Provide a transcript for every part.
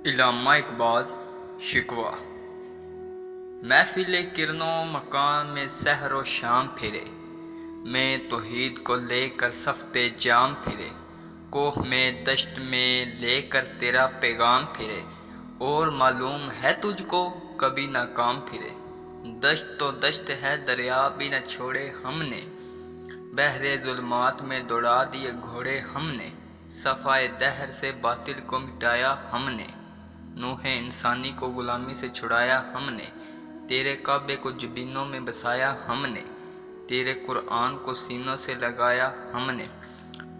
علامہ اقبال شکوہ۔ محفل کرنوں مکان میں سحر و شام پھرے، میں توحید کو لے کر صفتے جام پھرے، کوہ میں دشت میں لے کر تیرا پیغام پھرے، اور معلوم ہے تجھ کو کبھی ناکام پھرے۔ دشت تو دشت ہے دریا بھی نہ چھوڑے ہم نے، بحر ظلمات میں دوڑا دیے گھوڑے ہم نے، صفائے دہر سے باطل کو مٹایا ہم نے، نوح انسانی کو غلامی سے چھڑایا ہم نے، تیرے کعبے کو جبینوں میں بسایا ہم نے، تیرے قرآن کو سینوں سے لگایا ہم نے،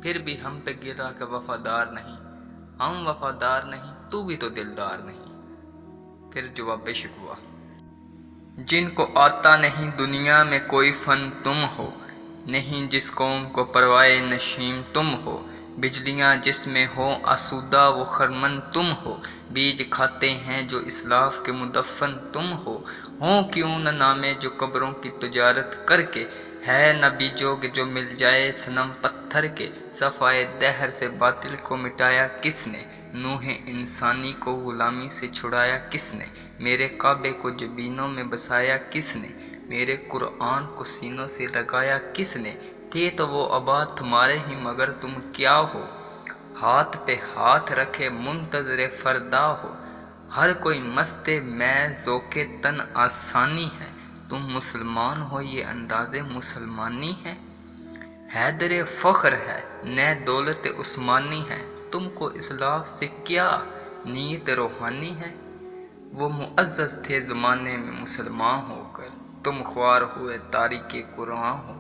پھر بھی ہم پہ گرا کہ وفادار نہیں، ہم وفادار نہیں تو بھی تو دلدار نہیں۔ پھر جواب شکوہ۔ جن کو آتا نہیں دنیا میں کوئی فن تم ہو، نہیں جس قوم کو پروائے نشیم تم ہو، بجلیاں جس میں ہو آسودہ وہ خرمن تم ہو، بیج کھاتے ہیں جو اسلاف کے مدفن تم ہوں کیوں نہ نامے جو قبروں کی تجارت کر کے، ہے نہ بیجو کہ جو مل جائے صنم پتھر کے، صفائے دہر سے باطل کو مٹایا کس نے، نوح انسانی کو غلامی سے چھڑایا کس نے، میرے کعبے کو جبینوں میں بسایا کس نے، میرے قرآن کو سینوں سے لگایا کس نے، تھے تو وہ آباد تمہارے ہی مگر تم کیا ہو، ہاتھ پہ ہاتھ رکھے منتظر فردا ہو، ہر کوئی مست میں ذوق تن آسانی ہے، تم مسلمان ہو یہ انداز مسلمانی ہے، حیدر فخر ہے نہ دولت عثمانی ہے، تم کو اسلاف سے کیا نیت روحانی ہے، وہ معزز تھے زمانے میں مسلمان ہو کر، تم خوار ہوئے تاریک قرآن ہو